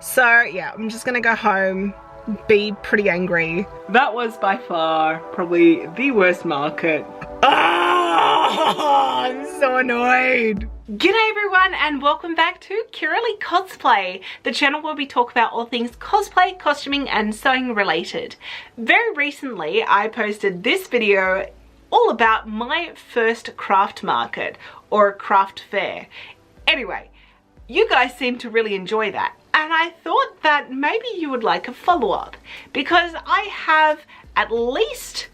So yeah, I'm just gonna go home, be pretty angry. That was by far probably the worst market. Oh, I'm so annoyed. G'day everyone and welcome back to Kirali Cosplay, the channel where we talk about all things cosplay, costuming and sewing related. Very recently I posted this video all about my first craft market or craft fair. Anyway, you guys seem to really enjoy that. And I thought that maybe you would like a follow-up because I have at least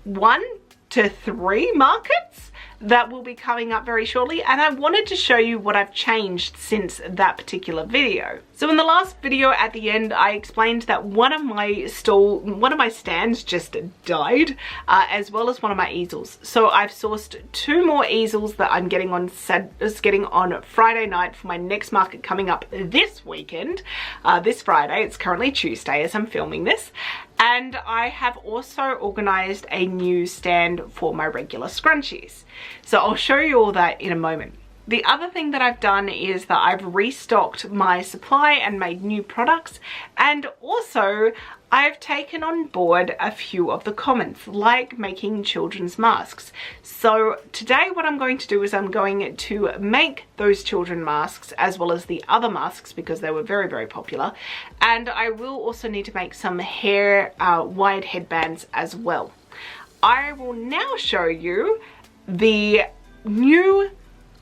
1 to 3 markets that will be coming up very shortly, and I wanted to show you what I've changed since that particular video. So in the last video at the end I explained that one of my stands just died, as well as one of my easels. So I've sourced 2 more easels that I'm getting on Friday night for my next market coming up this weekend, this Friday. It's currently Tuesday as I'm filming this. And I have also organized a new stand for my regular scrunchies. So I'll show you all that in a moment. The other thing that I've done is that I've restocked my supply and made new products, and also I've taken on board a few of the comments, like making children's masks. So today what I'm going to do is I'm going to make those children masks as well as the other masks because they were very, very popular. And I will also need to make some hair wide headbands as well. I will now show you the new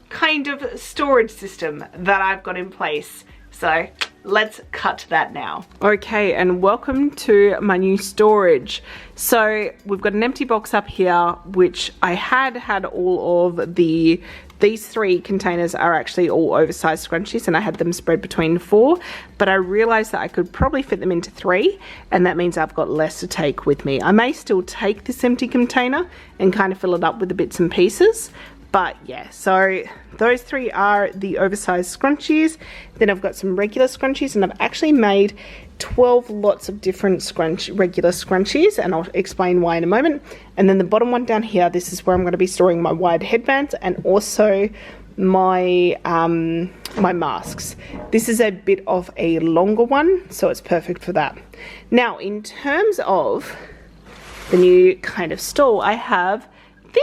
kind of storage system that I've got in place. So let's cut to that now. Okay, and welcome to my new storage. So we've got an empty box up here, which I had all of these 3 containers are actually all oversized scrunchies, and I had them spread between 4, but I realized that I could probably fit them into 3, and that means I've got less to take with me. I may still take this empty container and kind of fill it up with the bits and pieces. But yeah, so those 3 are the oversized scrunchies. Then I've got some regular scrunchies, and I've actually made 12 lots of different regular scrunchies, and I'll explain why in a moment. And then the bottom one down here, this is where I'm going to be storing my wide headbands and also my my masks. This is a bit of a longer one, so it's perfect for that. Now, in terms of the new kind of stall, I have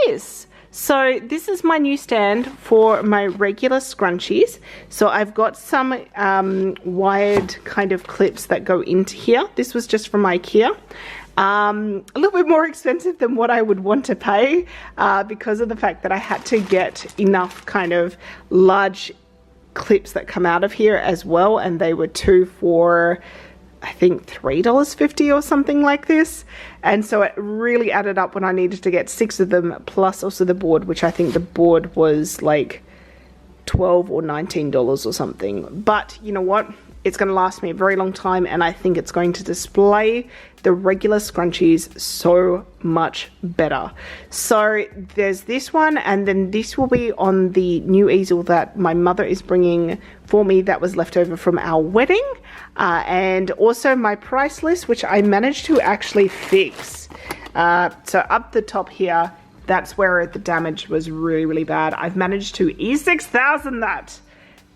this. So this is my new stand for my regular scrunchies. So I've got some wired kind of clips that go into here. This was just from IKEA. A little bit more expensive than what I would want to pay because of the fact that I had to get enough kind of large clips that come out of here as well, and they were 2 for I think $3.50 or something like this. And so it really added up when I needed to get 6 of them, plus also the board, which I think the board was like $12 or $19 or something. But you know what? It's going to last me a very long time, and I think it's going to display the regular scrunchies so much better. So there's this one, and then this will be on the new easel that my mother is bringing for me that was left over from our wedding. And also my price list, which I managed to actually fix. So up the top here, that's where the damage was really, really bad. I've managed to E6000 that.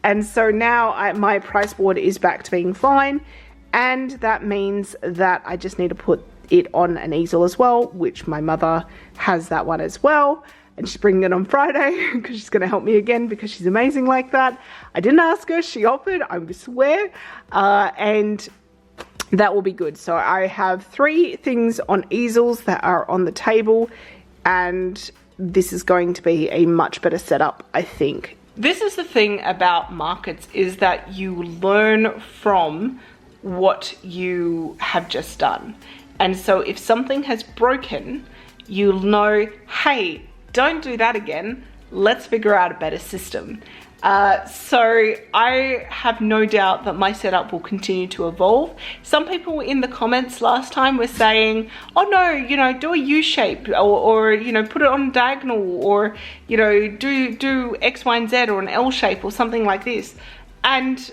And so now my price board is back to being fine, and that means that I just need to put it on an easel as well, which my mother has that one as well, and she's bringing it on Friday because she's going to help me again because she's amazing like that. I didn't ask her, she offered, I swear, and that will be good. So I have 3 things on easels that are on the table, and this is going to be a much better setup, I think. This is the thing about markets, is that you learn from what you have just done. And so if something has broken, you'll know, hey, don't do that again. Let's figure out a better system. So I have no doubt that my setup will continue to evolve. Some people in the comments last time were saying, oh no, you know, do a U shape, or you know, put it on diagonal, or you know, do X, Y, and Z, or an L shape or something like this. And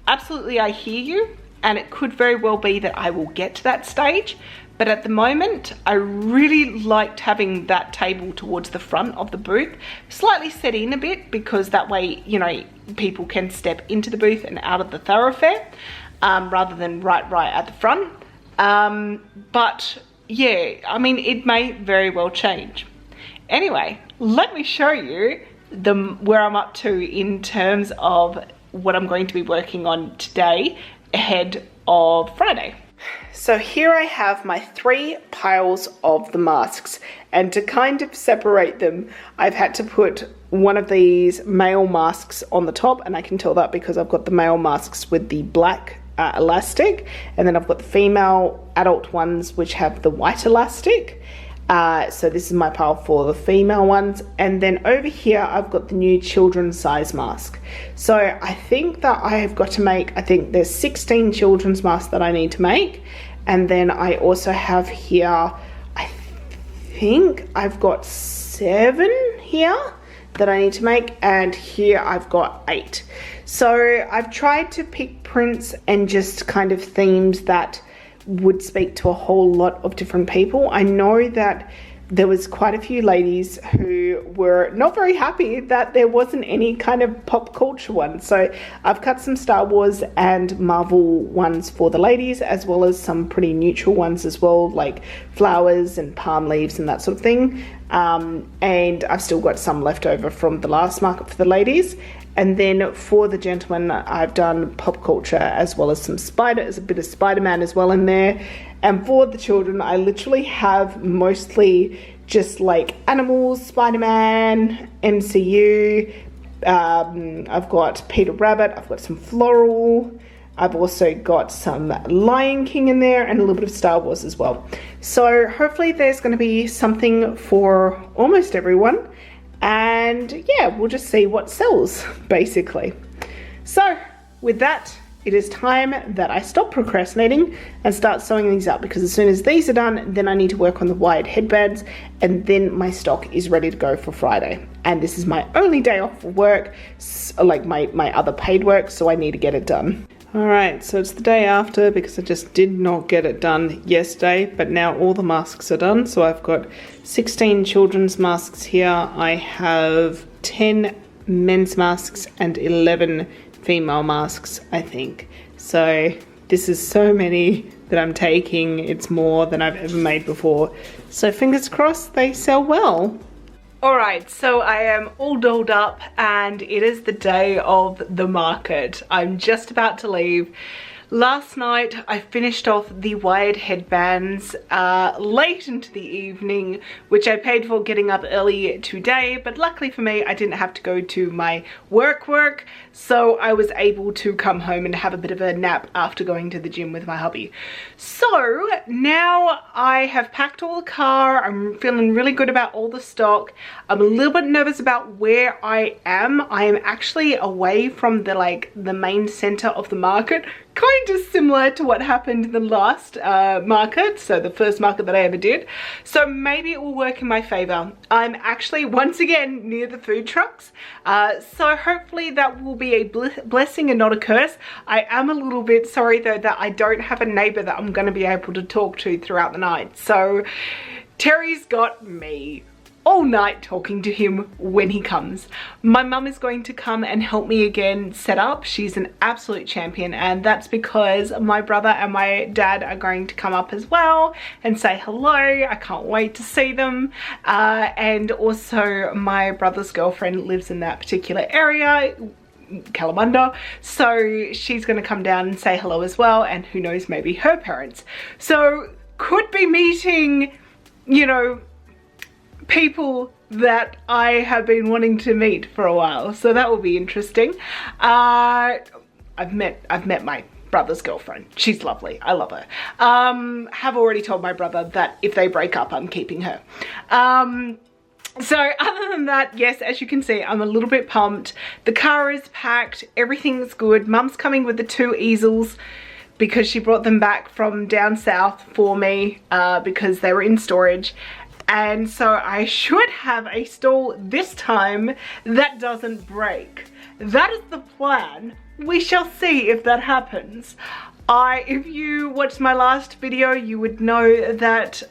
absolutely, I hear you, and it could very well be that I will get to that stage. But at the moment, I really liked having that table towards the front of the booth, slightly set in a bit, because that way, you know, people can step into the booth and out of the thoroughfare. rather than right at the front. But yeah, I mean, it may very well change. Anyway, let me show you where I'm up to in terms of what I'm going to be working on today ahead of Friday. So here I have my 3 piles of the masks, and to kind of separate them, I've had to put one of these male masks on the top, and I can tell that because I've got the male masks with the black elastic, and then I've got the female adult ones which have the white elastic. So this is my pile for the female ones, and then over here I've got the new children's size mask. So I think that I have got to make, I think there's 16 children's masks that I need to make, and then I also have here, I think I've got 7 here that I need to make, and here I've got 8. So I've tried to pick prints and just kind of themes that would speak to a whole lot of different people. I know that there was quite a few ladies who were not very happy that there wasn't any kind of pop culture one. So I've cut some Star Wars and Marvel ones for the ladies, as well as some pretty neutral ones as well, like flowers and palm leaves and that sort of thing. And I've still got some left over from the last market for the ladies. And then for the gentlemen, I've done pop culture as well as some a bit of Spider-Man as well in there. And for the children, I literally have mostly just like animals, Spider-Man, MCU. I've got Peter Rabbit, I've got some floral. I've also got some Lion King in there and a little bit of Star Wars as well. So hopefully there's going to be something for almost everyone. And yeah, we'll just see what sells, basically. So with that, it is time that I stop procrastinating and start sewing these up, because as soon as these are done, then I need to work on the wired headbands, and then my stock is ready to go for Friday. And this is my only day off for work, like my other paid work, so I need to get it done. Alright, so it's the day after because I just did not get it done yesterday, but now all the masks are done. So I've got 16 children's masks here. I have 10 men's masks and 11 female masks, I think. So this is so many that I'm taking. It's more than I've ever made before. So fingers crossed they sell well. Alright, so I am all dolled up and it is the day of the market. I'm just about to leave. Last night I finished off the wired headbands late into the evening, which I paid for getting up early today, but luckily for me I didn't have to go to my work, so I was able to come home and have a bit of a nap after going to the gym with my hubby. So now I have packed all the car. I'm feeling really good about all the stock. I'm a little bit nervous about where I am. I am actually away from the main center of the market, kind of similar to what happened in the last market, so the first market that I ever did. So maybe it will work in my favor. I'm actually once again near the food trucks, so hopefully that will be a blessing and not a curse. I am a little bit sorry though that I don't have a neighbor that I'm going to be able to talk to throughout the night. So Terry's got me all night talking to him when he comes. My mum is going to come and help me again set up. She's an absolute champion, and that's because my brother and my dad are going to come up as well and say hello. I can't wait to see them. And also my brother's girlfriend lives in that particular area, Kalamunda, so she's going to come down and say hello as well, and who knows, maybe her parents. So could be meeting, you know, people that I have been wanting to meet for a while, so that will be interesting. I've met my brother's girlfriend. She's lovely. I love her. Have already told my brother that if they break up, I'm keeping her. So other than that, yes, as you can see, I'm a little bit pumped. The car is packed. Everything's good. Mum's coming with the 2 easels because she brought them back from down south for me because they were in storage. And so I should have a stall this time that doesn't break. That is the plan. We shall see if that happens. If you watched my last video, you would know that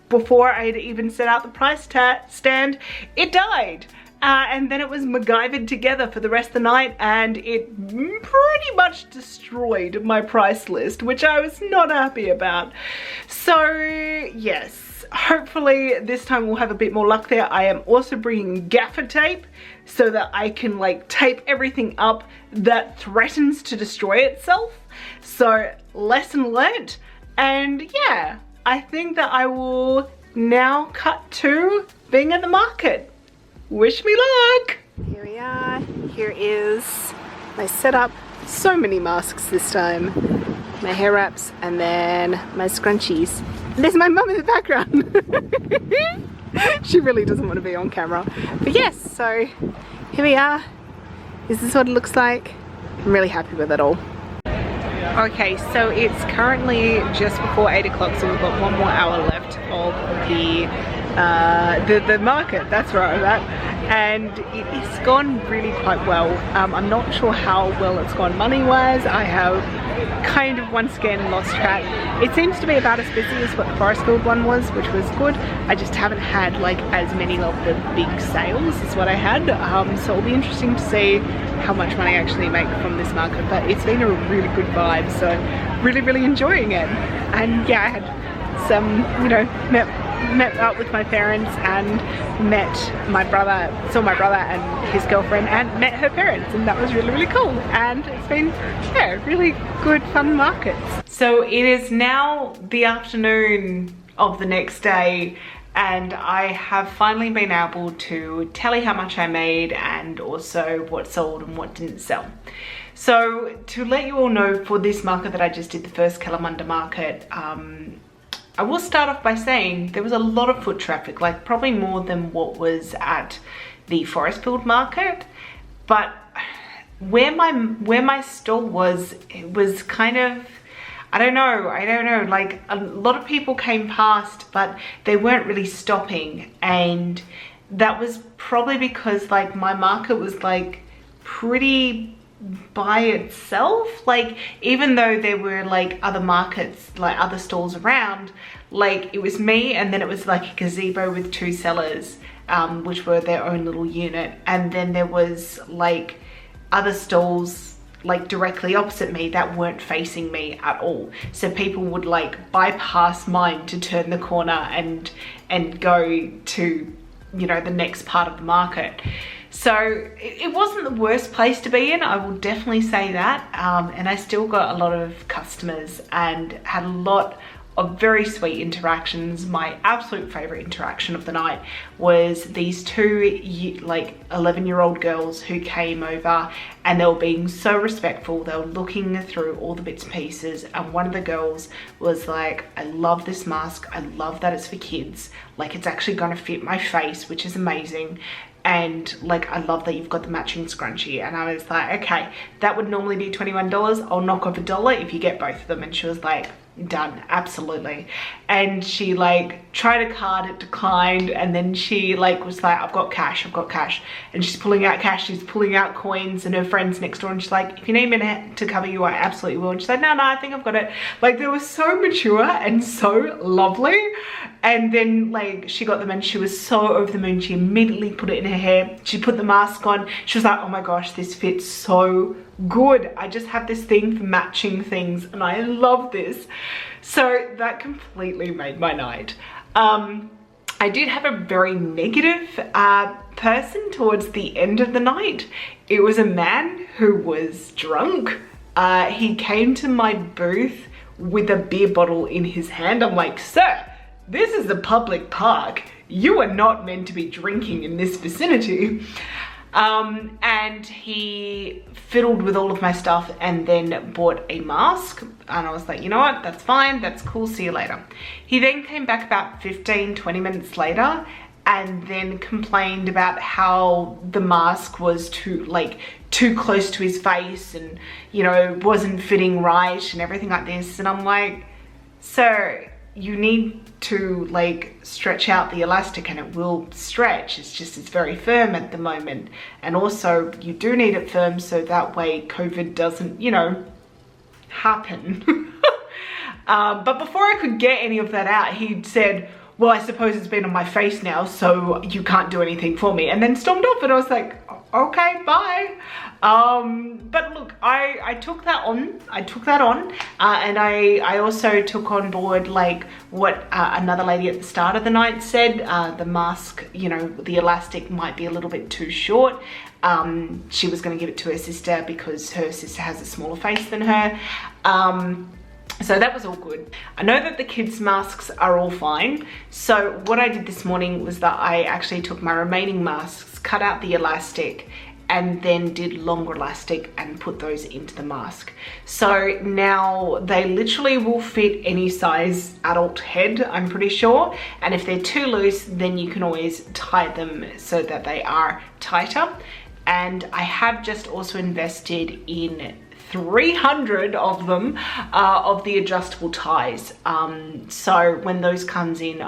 before I had even set out the price stand, it died. and then it was MacGyvered together for the rest of the night, and it pretty much destroyed my price list, which I was not happy about. So yes, hopefully this time we'll have a bit more luck there. I am also bringing gaffer tape so that I can like tape everything up that threatens to destroy itself. So lesson learnt. And yeah, I think that I will now cut to being at the market. Wish me luck. Here we are. Here is my setup. So many masks this time. My hair wraps and then my scrunchies. And there's my mum in the background. She really doesn't want to be on camera. But yes, so here we are. This is what it looks like. I'm really happy with it all. Okay, so it's currently just before 8 o'clock, so we've got 1 more hour left of the market. That's where I'm at, and it's gone really quite well. I'm not sure how well it's gone money-wise. I have kind of once again lost track. It seems to be about as busy as what the Forestfield one was, which was good. I just haven't had like as many of the big sales as what I had. So it'll be interesting to see how much money I actually make from this market. But it's been a really good vibe, so really enjoying it. And yeah, I had some, you know, met up with my parents and saw my brother and his girlfriend and met her parents, and that was really cool. And it's been, yeah, really good fun markets. So it is now the afternoon of the next day, and I have finally been able to tally how much I made and also what sold and what didn't sell. So to let you all know, for this market that I just did, the first Kalamunda market, I will start off by saying there was a lot of foot traffic, like probably more than what was at the Forestfield market. But where my stall was, it was kind of, I don't know, like a lot of people came past, but they weren't really stopping. And that was probably because like my market was like pretty by itself. Like even though there were like other markets, like other stalls around, like it was me, and then it was like a gazebo with 2 sellers, which were their own little unit, and then there was like other stalls like directly opposite me that weren't facing me at all. So people would like bypass mine to turn the corner and go to, you know, the next part of the market. So it wasn't the worst place to be in, I will definitely say that. And I still got a lot of customers and had a lot of very sweet interactions. My absolute favorite interaction of the night was these 2 like 11-year-old girls who came over, and they were being so respectful. They were looking through all the bits and pieces, and one of the girls was like, I love this mask, I love that it's for kids, like it's actually gonna fit my face, which is amazing. And like, I love that you've got the matching scrunchie. And I was like, okay, that would normally be $21. I'll knock off $1 if you get both of them. And she was like, done, absolutely. And she like tried a card, it declined, and then she like was like, I've got cash, and she's pulling out cash, she's pulling out coins, and her friend's next door, and she's like, if you need me to cover you, I absolutely will. And she's like, no, I think I've got it. Like, they were so mature and so lovely. And then like she got them and she was so over the moon. She immediately put it in her hair, she put the mask on, she was like, oh my gosh, this fits so good. I just have this thing for matching things and I love this. So that completely made my night. I did have a very negative person towards the end of the night. It was a man who was drunk. He came to my booth with a beer bottle in his hand. I'm like, sir, this is a public park. You are not meant to be drinking in this vicinity. And he fiddled with all of my stuff and then bought a mask, and I was like, you know what, that's fine, that's cool, see you later. He then came back about 15-20 minutes later and then complained about how the mask was too close to his face and, you know, wasn't fitting right and everything like this. And I'm like, sir, you need to like stretch out the elastic and it will stretch. It's just, it's very firm at the moment. And also you do need it firm so that way COVID doesn't, you know, happen. But before I could get any of that out, he said, well, I suppose it's been on my face now, so you can't do anything for me. And then stormed off, and I was like, okay, bye. But look, I took that on. And I also took on board like what another lady at the start of the night said. The mask, you know, the elastic might be a little bit too short. She was going to give it to her sister because her sister has a smaller face than her. So that was all good. I know that the kids' masks are all fine. So what I did this morning was that I actually took my remaining masks, cut out the elastic, and then did longer elastic and put those into the mask. So now they literally will fit any size adult head, I'm pretty sure. And if they're too loose, then you can always tie them so that they are tighter. And I have just also invested in 300 of them of the adjustable ties. So when those come in,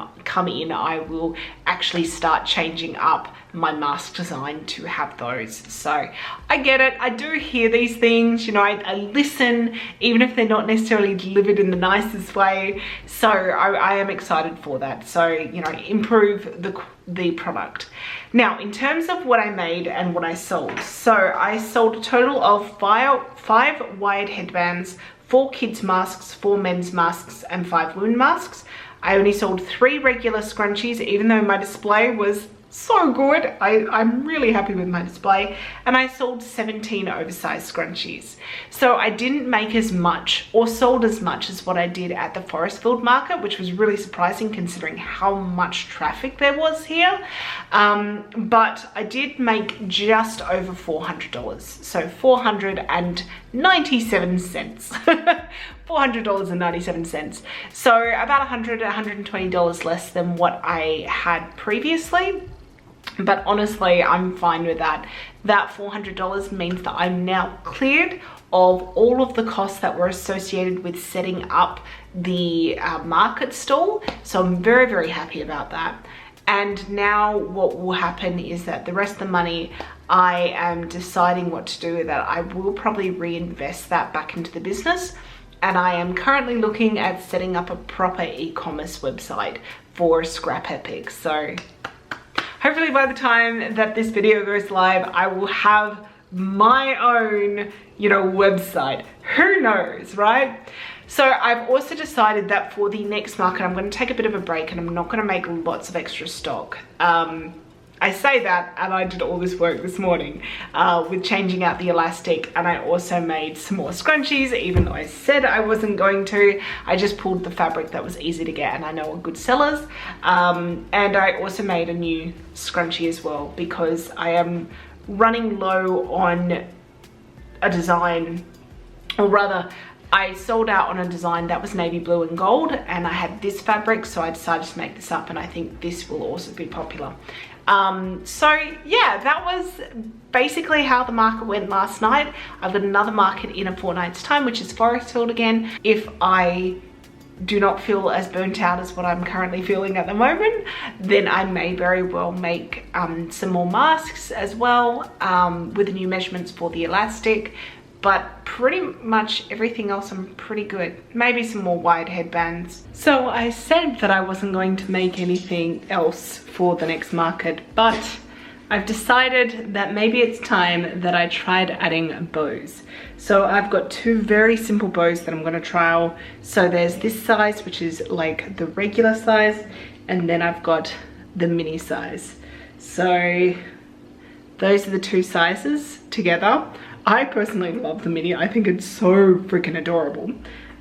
I will actually start changing up my mask design to have those. So I get it. I do hear these things, you know, I listen, even if they're not necessarily delivered in the nicest way. So I am excited for that. So, you know, improve the product. Now, in terms of what I made and what I sold. So I sold a total of five wired headbands, 4 kids masks, 4 men's masks, and 5 women masks. I only sold 3 regular scrunchies, even though my display was so good. I'm really happy with my display. And I sold 17 oversized scrunchies. So I didn't make as much or sold as much as what I did at the Forestfield market, which was really surprising considering how much traffic there was here. But I did make just over $400. So $497. $400.97. So about $120 less than what I had previously. But honestly, I'm fine with that. That $400 means that I'm now cleared of all of the costs that were associated with setting up the market stall. So I'm very, very happy about that. And now what will happen is that the rest of the money, I am deciding what to do with that. I will probably reinvest that back into the business. And I am currently looking at setting up a proper e-commerce website for Scrap Epic. So hopefully by the time that this video goes live, I will have my own, you know, website. Who knows, right? So I've also decided that for the next market, I'm going to take a bit of a break and I'm not going to make lots of extra stock. I say that, and I did all this work this morning with changing out the elastic, and I also made some more scrunchies, even though I said I wasn't going to. I just pulled the fabric that was easy to get and I know are good sellers. And I also made a new scrunchie as well because I am running low on a design, or rather, I sold out on a design that was navy blue and gold, and I had this fabric, so I decided to make this up, and I think this will also be popular. So yeah, that was basically how the market went last night. I've got another market in a fortnight's time, which is Forestfield again. If I do not feel as burnt out as what I'm currently feeling at the moment, then I may very well make some more masks as well with the new measurements for the elastic. But pretty much everything else I'm pretty good. Maybe some more wide headbands. So I said that I wasn't going to make anything else for the next market, but I've decided that maybe it's time that I tried adding bows. So I've got 2 very simple bows that I'm going to trial. So there's this size, which is like the regular size, and then I've got the mini size. So those are the 2 sizes together. I personally love the mini. I think it's so freaking adorable.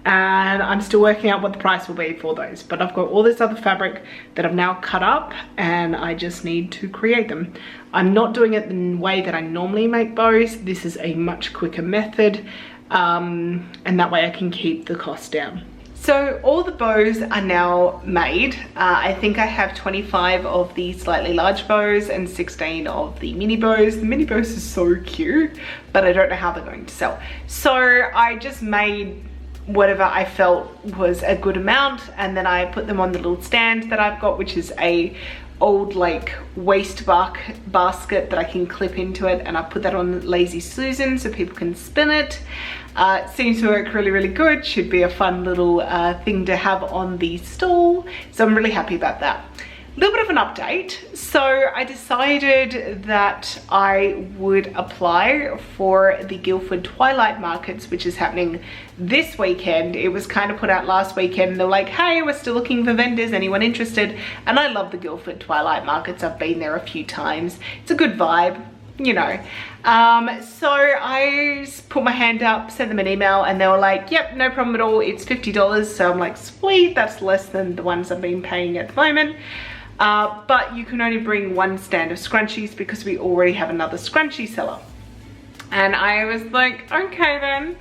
And I'm still working out what the price will be for those. But I've got all this other fabric that I've now cut up, and I just need to create them. I'm not doing it the way that I normally make bows. This is a much quicker method. And that way I can keep the cost down. So all the bows are now made. I think I have 25 of the slightly large bows and 16 of the mini bows. The mini bows are so cute, but I don't know how they're going to sell. So I just made whatever I felt was a good amount, and then I put them on the little stand that I've got, which is a old like waste basket that I can clip into it, and I put that on Lazy Susan so people can spin it. Seems to work really, really good. Should be a fun little thing to have on the stall. So I'm really happy about that. A little bit of an update. So I decided that I would apply for the Guildford Twilight Markets, which is happening this weekend. It was kind of put out last weekend. They were like, hey, we're still looking for vendors, anyone interested? And I love the Guildford Twilight Markets. I've been there a few times. It's a good vibe, you know. So I put my hand up, sent them an email, and they were like, yep, no problem at all. It's $50. So I'm like, sweet, that's less than the ones I've been paying at the moment. But you can only bring one stand of scrunchies because we already have another scrunchie seller. And I was like, okay then.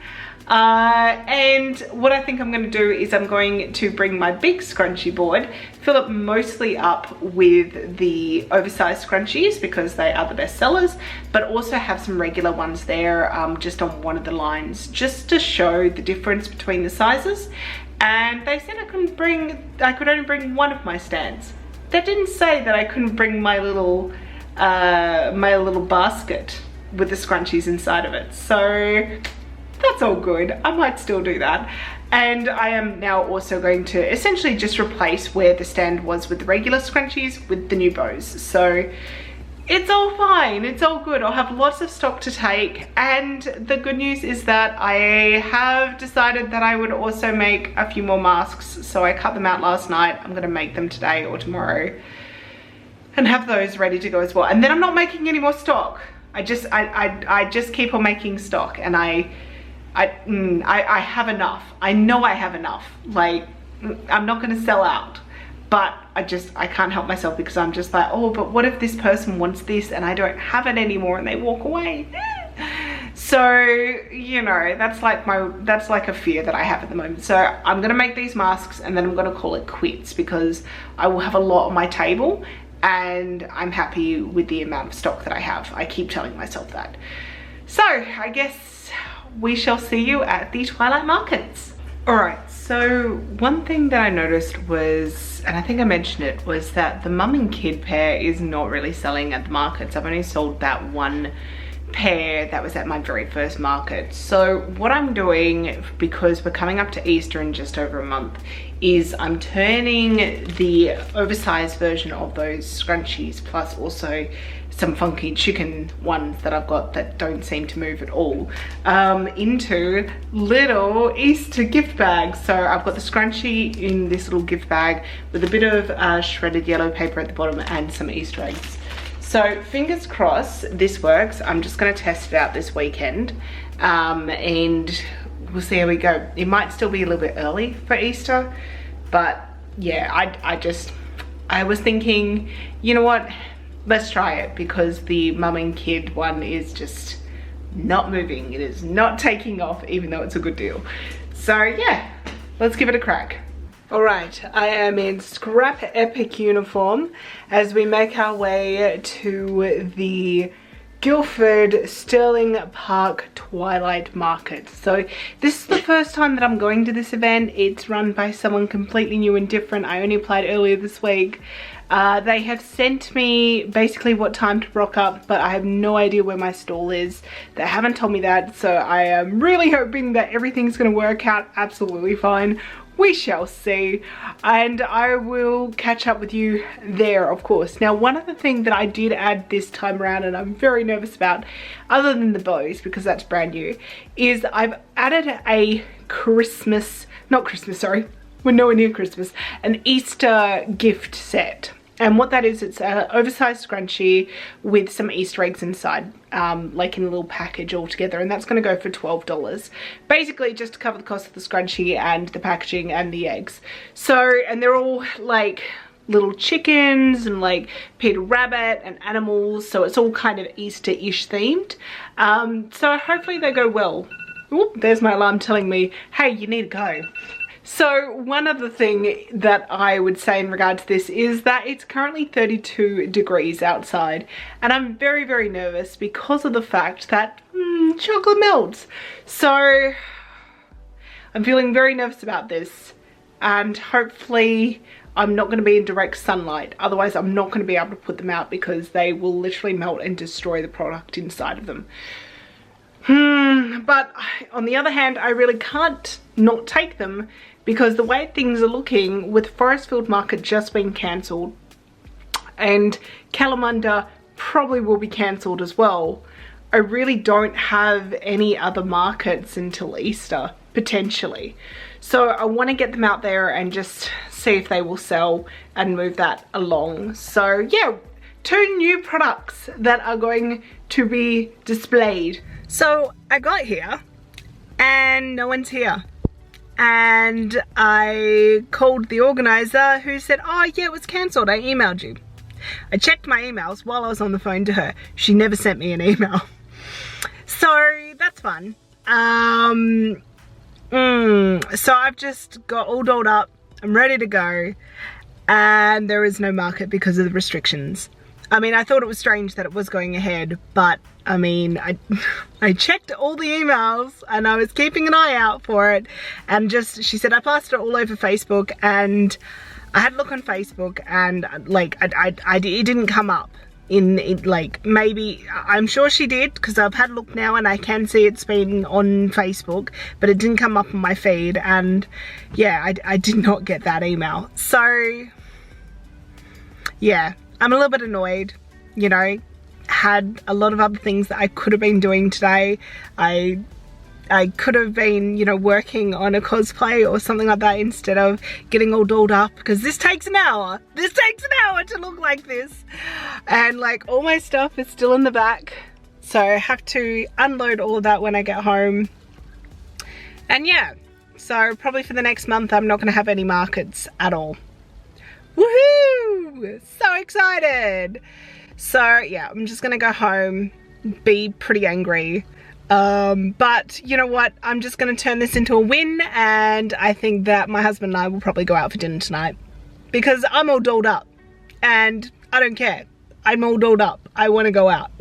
And what I think I'm going to do is I'm going to bring my big scrunchie board, fill it mostly up with the oversized scrunchies because they are the best sellers, but also have some regular ones there just on one of the lines, just to show the difference between the sizes. And they said I could only bring one of my stands. That didn't say that I couldn't bring my little basket with the scrunchies inside of it. So that's all good. I might still do that. And I am now also going to essentially just replace where the stand was with the regular scrunchies with the new bows. So it's all fine, it's all good. I'll have lots of stock to take, and the good news is that I have decided that I would also make a few more masks. So I cut them out last night. I'm gonna make them today or tomorrow and have those ready to go as well. And then I'm not making any more stock. I just keep on making stock, and I have enough. I know I have enough. Like, I'm not gonna sell out. But I can't help myself because I'm just like, oh, but what if this person wants this and I don't have it anymore and they walk away? So, you know, that's like a fear that I have at the moment. So I'm gonna make these masks and then I'm gonna call it quits because I will have a lot on my table and I'm happy with the amount of stock that I have. I keep telling myself that. So I guess we shall see you at the Twilight Markets. Alright, so one thing that I noticed was, and I think I mentioned it, was that the mum and kid pair is not really selling at the markets. I've only sold that one pair that was at my very first market. So what I'm doing, because we're coming up to Easter in just over a month, is I'm turning the oversized version of those scrunchies, plus also some funky chicken ones that I've got that don't seem to move at all, into little Easter gift bags. So I've got the scrunchie in this little gift bag with a bit of shredded yellow paper at the bottom and some Easter eggs. So fingers crossed this works. I'm just going to test it out this weekend, and we'll see how we go. It might still be a little bit early for Easter, but yeah, I was thinking, you know what, let's try it, because the mum and kid one is just not moving. It is not taking off, even though it's a good deal. So yeah, let's give it a crack. All right, I am in scrap epic uniform as we make our way to the Guildford Sterling Park Twilight Market. So this is the first time that I'm going to this event. It's run by someone completely new and different. I only applied earlier this week. They have sent me basically what time to rock up, but I have no idea where my stall is. They haven't told me that, so I am really hoping that everything's going to work out absolutely fine. We shall see, and I will catch up with you there, of course. Now, one other thing that I did add this time around, and I'm very nervous about, other than the bows, because that's brand new, is I've added a we're nowhere near Christmas, an Easter gift set. And what that is, it's an oversized scrunchie with some Easter eggs inside, like in a little package all together, and that's going to go for $12. Basically just to cover the cost of the scrunchie and the packaging and the eggs. So, and they're all like little chickens and like Peter Rabbit and animals, so it's all kind of Easter-ish themed. So hopefully they go well. Oop, there's my alarm telling me, hey, you need to go. So one other thing that I would say in regard to this is that it's currently 32 degrees outside, and I'm very, very nervous because of the fact that chocolate melts. So I'm feeling very nervous about this, and hopefully I'm not going to be in direct sunlight. Otherwise I'm not going to be able to put them out because they will literally melt and destroy the product inside of them. But on the other hand, I really can't not take them because the way things are looking with Forestfield Market just being cancelled and Kalamunda probably will be cancelled as well, I really don't have any other markets until Easter, potentially. So I want to get them out there and just see if they will sell and move that along. So yeah, 2 new products that are going to be displayed. So I got here and no one's here. And I called the organizer who said, oh yeah, it was cancelled, I emailed you. I checked my emails while I was on the phone to her. She never sent me an email. So that's fun. So I've just got all dolled up. I'm ready to go. And there is no market because of the restrictions. I mean, I thought it was strange that it was going ahead, but I mean, I checked all the emails and I was keeping an eye out for it, and just, she said I passed it all over Facebook, and I had a look on Facebook and like, it didn't come up in like, maybe, I'm sure she did because I've had a look now and I can see it's been on Facebook, but it didn't come up on my feed, and yeah, I did not get that email. So yeah, I'm a little bit annoyed, you know. Had a lot of other things that I could have been doing today. I could have been, you know, working on a cosplay or something like that instead of getting all dolled up, because this takes an hour. This takes an hour to look like this. And like, all my stuff is still in the back, so I have to unload all of that when I get home. And yeah, so probably for the next month I'm not going to have any markets at all. Woohoo! So excited! So yeah, I'm just gonna go home, be pretty angry. But you know what? I'm just gonna turn this into a win, and I think that my husband and I will probably go out for dinner tonight because I'm all dolled up and I don't care. I'm all dolled up. I want to go out.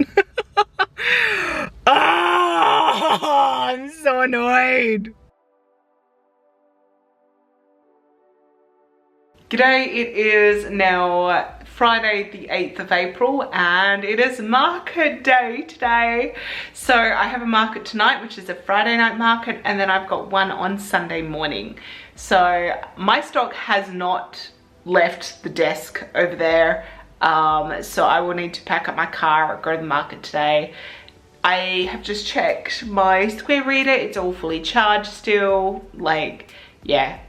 Oh, I'm so annoyed. G'day, it is now Friday the 8th of April and it is market day today. So I have a market tonight, which is a Friday night market, and then I've got one on Sunday morning. So my stock has not left the desk over there, so I will need to pack up my car, go to the market today. I have just checked my Square reader, it's all fully charged still. Like, yeah,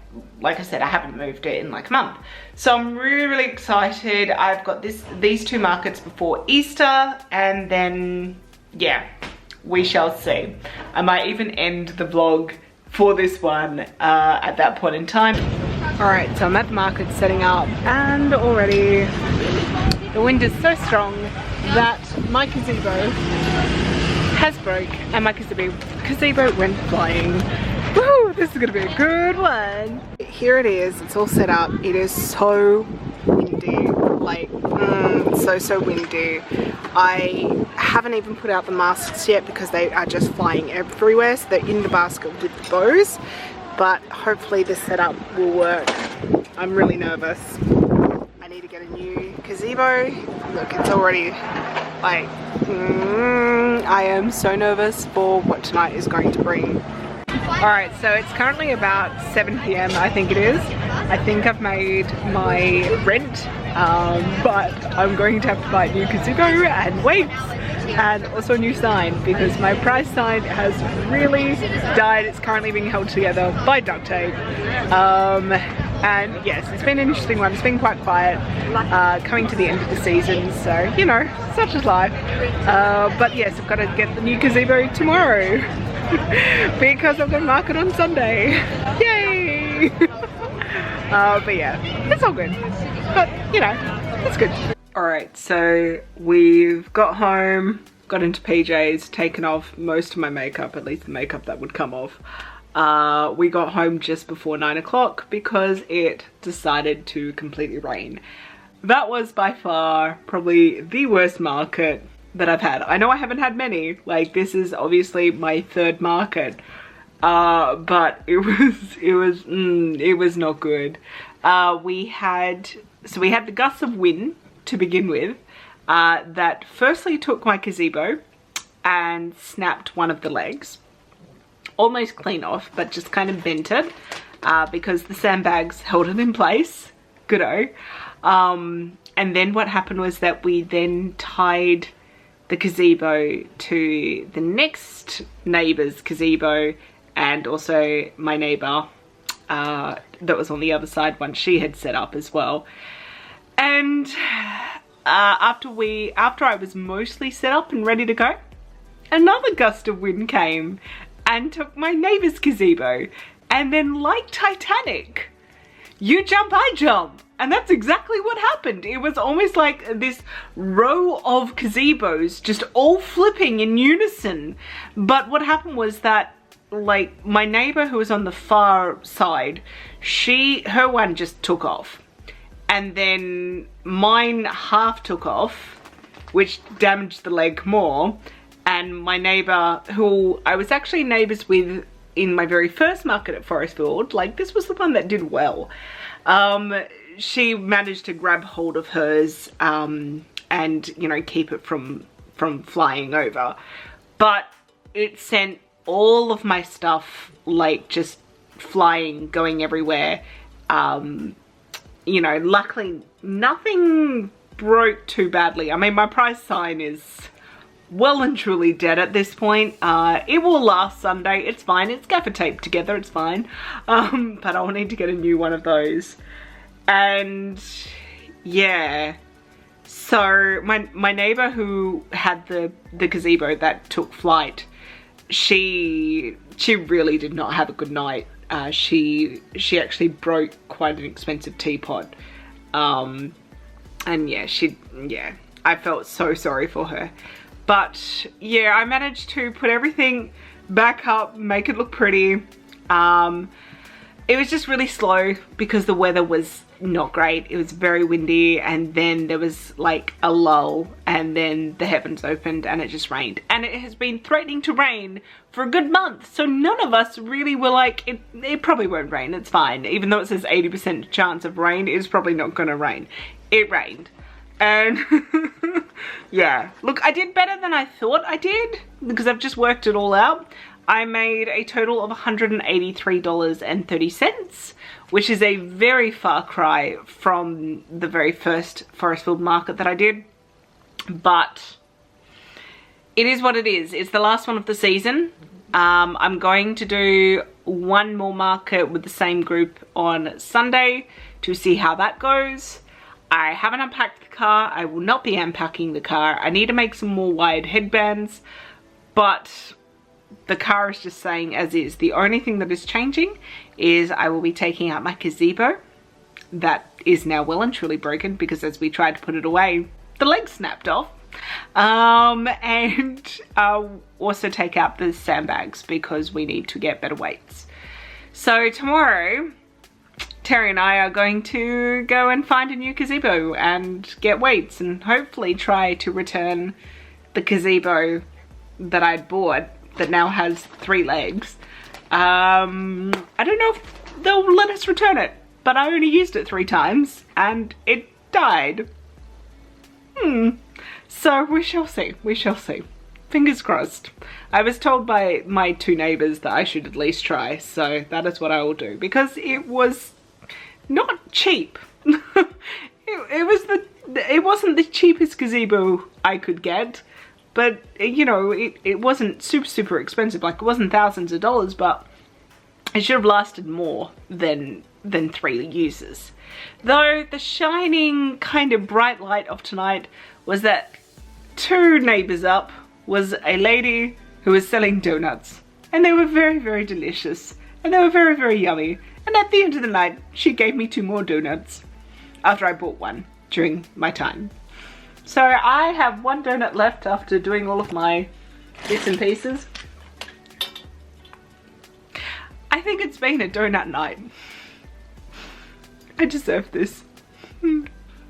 like I said, I haven't moved it in like a month. So I'm really, really excited. I've got these 2 markets before Easter, and then yeah, we shall see. I might even end the vlog for this one at that point in time. All right, so I'm at the market setting up, and already the wind is so strong that my gazebo has broke and my gazebo went flying. Woo, this is gonna be a good one. Here it is, it's all set up. It is so windy, like so windy. I haven't even put out the masks yet because they are just flying everywhere, so they're in the basket with the bows, but hopefully this setup will work. I'm really nervous. I need to get a new gazebo. Look, it's already like, I am so nervous for what tonight is going to bring. Alright, so it's currently about 7 PM, I think it is. I think I've made my rent, but I'm going to have to buy a new gazebo and weights and also a new sign because my price sign has really died. It's currently being held together by duct tape. And yes, it's been an interesting one. It's been quite quiet, coming to the end of the season, so you know, such is life. But yes, I've got to get the new gazebo tomorrow because I've got a market on Sunday. Yay! But yeah, it's all good. But you know, it's good. Alright, so we've got home, got into PJs, taken off most of my makeup, at least the makeup that would come off. We got home just before 9 o'clock because it decided to completely rain. That was by far probably the worst market that I've had. I know I haven't had many, like this is obviously my 3rd market, but it was not good. We had the gusts of wind to begin with, that firstly took my gazebo and snapped one of the legs. Almost clean off, but just kind of bent it because the sandbags held it in place. Good-o. And then what happened was that we then tied the gazebo to the next neighbour's gazebo, and also my neighbour that was on the other side, one she had set up as well. And after I was mostly set up and ready to go, another gust of wind came and took my neighbour's gazebo. And then, like Titanic, you jump, I jump. And that's exactly what happened. It was almost like this row of gazebos just all flipping in unison. But what happened was that, like, my neighbor who was on the far side, her one just took off. And then mine half took off, which damaged the leg more. And my neighbor, who I was actually neighbors with in my very first market at Forestfield, like, this was the one that did well. She managed to grab hold of hers and, you know, keep it from flying over. But it sent all of my stuff, like, just flying, going everywhere. You know, luckily nothing broke too badly. I mean, my price sign is well and truly dead at this point. It will last Sunday. It's fine. It's gaffer taped together. It's fine. But I'll need to get a new one of those. And yeah, so my neighbor who had the gazebo that took flight, she really did not have a good night. She actually broke quite an expensive teapot. And yeah, I felt so sorry for her. But yeah, I managed to put everything back up, make it look pretty. It was just really slow because the weather was not great. It was very windy, and then there was like a lull, and then the heavens opened and it just rained. And it has been threatening to rain for a good month, so none of us really were like, it probably won't rain, it's fine. Even though it says 80% chance of rain, it's probably not gonna rain. It rained. And yeah, look, I did better than I thought I did because I've just worked it all out. I made a total of $183.30, which is a very far cry from the very first Forestfield market that I did. But it is what it is. It's the last one of the season. I'm going to do one more market with the same group on Sunday to see how that goes. I haven't unpacked the car. I will not be unpacking the car. I need to make some more wired headbands, but the car is just staying as is. The only thing that is changing is I will be taking out my gazebo that is now well and truly broken because as we tried to put it away, the leg snapped off. And I'll also take out the sandbags because we need to get better weights. So tomorrow, Terry and I are going to go and find a new gazebo and get weights and hopefully try to return the gazebo that I'd bought that now has 3 legs. I don't know if they'll let us return it, but I only used it 3 times and it died. So we shall see, we shall see. Fingers crossed. I was told by my 2 neighbours that I should at least try, so that is what I will do because it was not cheap. It wasn't the cheapest gazebo I could get. But, you know, it wasn't super expensive. Like, it wasn't thousands of dollars, but it should have lasted more than 3 uses. Though the shining kind of bright light of tonight was that 2 neighbours up was a lady who was selling donuts. And they were very delicious. And they were very yummy. And at the end of the night, she gave me 2 more donuts after I bought one during my time. So I have 1 donut left after doing all of my bits and pieces. I think it's been a donut night. I deserve this.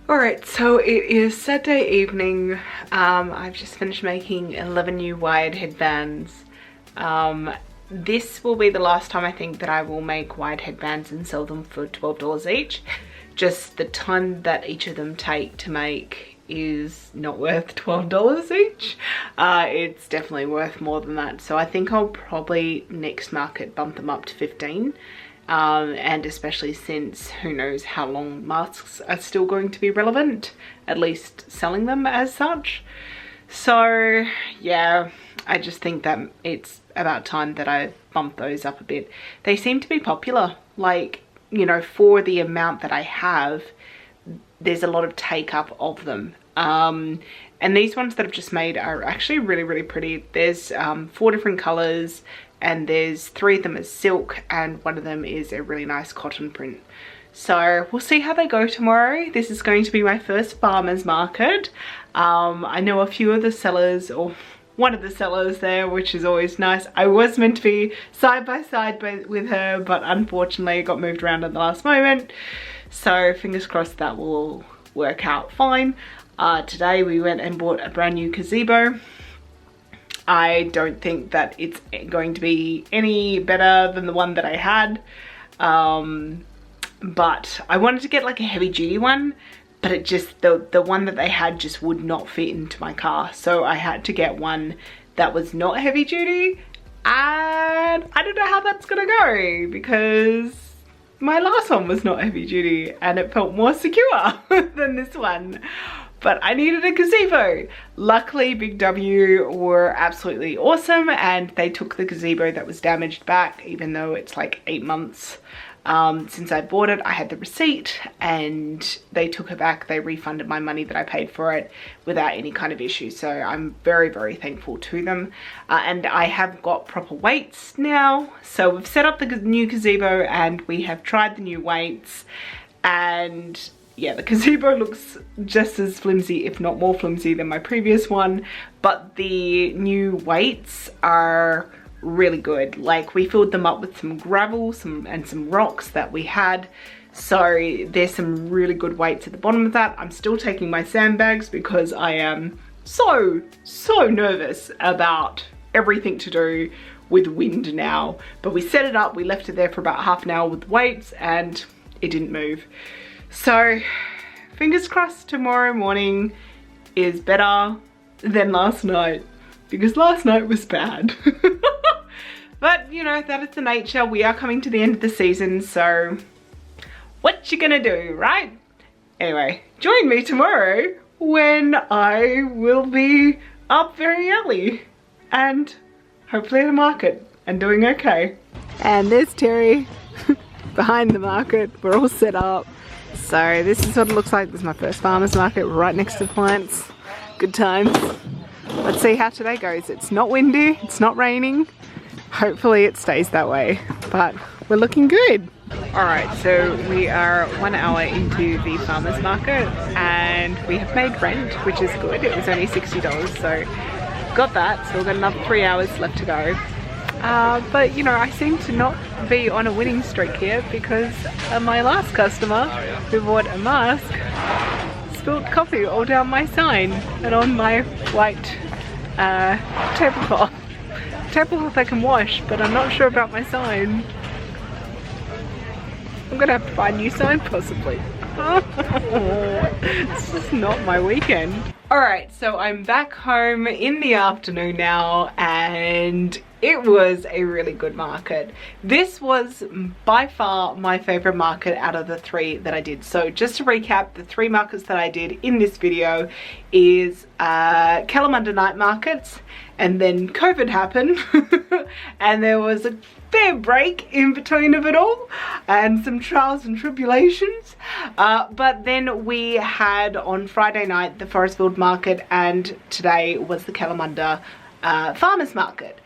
Alright, so it is Saturday evening. I've just finished making 11 new wired headbands. This will be the last time I think that I will make wired headbands and sell them for $12 each. Just the time that each of them take to make is not worth $12 each. It's definitely worth more than that. So I think I'll probably next market bump them up to 15. And especially since who knows how long masks are still going to be relevant, at least selling them as such. So yeah, I just think that it's about time that I bump those up a bit. They seem to be popular, like, you know, for the amount that I have, there's a lot of take up of them. And these ones that I've just made are actually really pretty. There's 4 different colors, and there's 3 of them as silk, and 1 of them is a really nice cotton print. So we'll see how they go tomorrow. This is going to be my first farmer's market. I know a few of the sellers, or one of the sellers there, which is always nice. I was meant to be side by side with her, but unfortunately it got moved around at the last moment. So fingers crossed that will work out fine. Today we went and bought a brand new gazebo. I don't think that it's going to be any better than the one that I had. But I wanted to get like a heavy duty one, but it just, the one that they had just would not fit into my car. So I had to get one that was not heavy duty, and I don't know how that's gonna go because my last one was not heavy duty and it felt more secure than this one. But I needed a gazebo. Luckily, Big W were absolutely awesome, and they took the gazebo that was damaged back, even though it's like 8 months since I bought it. I had the receipt and they took it back. They refunded my money that I paid for it without any kind of issue. So I'm very thankful to them. And I have got proper weights now. So we've set up the new gazebo and we have tried the new weights, and yeah, the gazebo looks just as flimsy, if not more flimsy than my previous one, but the new weights are really good. Like, we filled them up with some gravel and some rocks that we had, so there's some really good weights at the bottom of that. I'm still taking my sandbags because I am so nervous about everything to do with wind now. But we set it up, we left it there for about half an hour with weights, and it didn't move. So fingers crossed tomorrow morning is better than last night, because last night was bad. But you know, that is the nature. We are coming to the end of the season, so what you gonna do, right? Anyway, join me tomorrow when I will be up very early and hopefully at a market and doing okay. And there's Terry behind the market. We're all set up. So this is what it looks like. This is my first farmer's market right next to the plants. Good times. Let's see how today goes. It's not windy, it's not raining. Hopefully it stays that way, but we're looking good. Alright, so we are 1 hour into the farmer's market and we have made rent, which is good. It was only $60, so got that. So we've got another 3 hours left to go. But you know, I seem to not be on a winning streak here because my last customer who bought a mask spilled coffee all down my sign and on my white tablecloth. Tablecloth I can wash, but I'm not sure about my sign. I'm gonna have to buy a new sign possibly. It's just not my weekend. Alright, so I'm back home in the afternoon now, and it was a really good market. This was by far my favorite market out of the 3 that I did. So just to recap, the 3 markets that I did in this video is Kalamunda night markets, and then COVID happened and there was a fair break in between of it all and some trials and tribulations, but then we had on Friday night the Forestfield market, and today was the Kalamunda farmers market.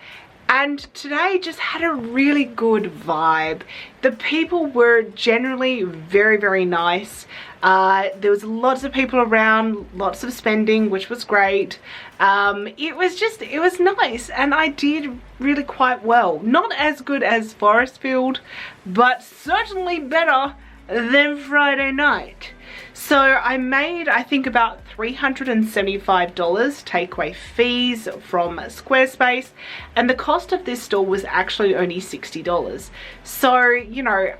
And today just had a really good vibe. The people were generally very nice. There was lots of people around, lots of spending, which was great. It was nice, and I did really quite well. Not as good as Forestfield, but certainly better than Friday night. So I made, I think, about $375 takeaway fees from Squarespace, and the cost of this store was actually only $60. So, you know,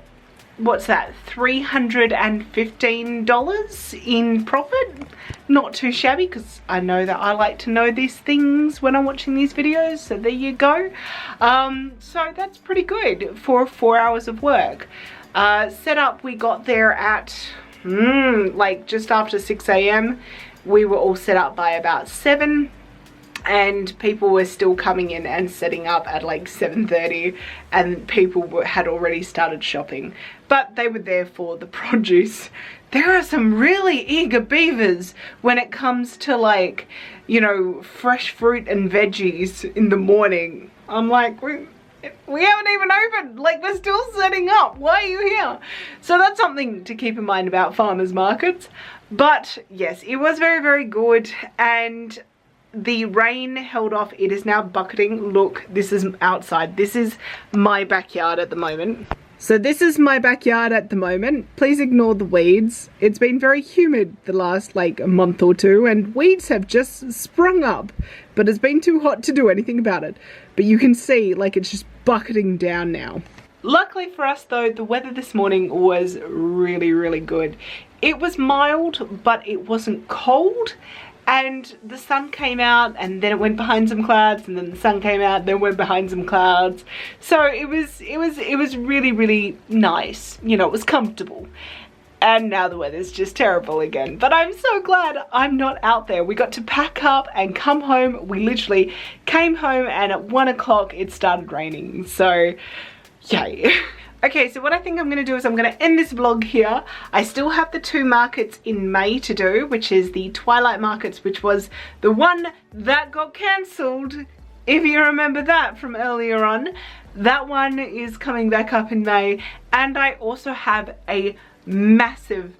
what's that, $315 in profit. Not too shabby, because I know that I like to know these things when I'm watching these videos, so there you go. So that's pretty good for 4 hours of work. Setup, we got there at like just after 6 a.m. We were all set up by about 7, and people were still coming in and setting up at like 7:30, and people had already started shopping, but they were there for the produce. There are some really eager beavers when it comes to, like, you know, fresh fruit and veggies in the morning. I'm like, we haven't even opened, like, we're still setting up. Why are you here? So that's something to keep in mind about farmers markets. But yes, it was very, very good, and the rain held off. It is now bucketing. Look, this is outside. This is my backyard at the moment. So this is my backyard at the moment. Please ignore the weeds. It's been very humid the last like a month or two, and weeds have just sprung up, but it's been too hot to do anything about it. But you can see, like, it's just bucketing down now. Luckily for us though, the weather this morning was really, really good. It was mild, but it wasn't cold. And the sun came out, and then it went behind some clouds, and then the sun came out, then went behind some clouds. So it was really, really nice. You know, it was comfortable. And now the weather's just terrible again. But I'm so glad I'm not out there. We got to pack up and come home. We literally came home, and at 1 o'clock it started raining. So yay. Okay, so what I think I'm going to do is I'm going to end this vlog here. I still have the 2 markets in May to do, which is the Twilight markets, which was the one that got cancelled. If you remember that from earlier on, that one is coming back up in May. And I also have a massive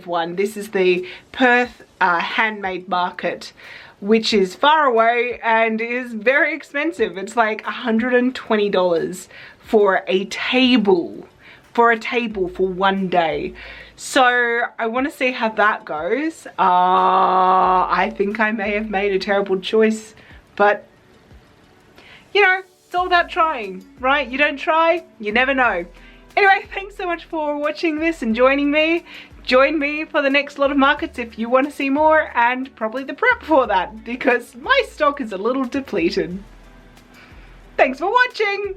one. This is the Perth handmade market, which is far away and is very expensive. It's like $120 for a table for 1 day. So I want to see how that goes. I think I may have made a terrible choice, but you know, it's all about trying, right? You don't try, you never know. Anyway, thanks so much for watching this and joining me. Join me for the next lot of markets if you want to see more, and probably the prep for that, because my stock is a little depleted. Thanks for watching!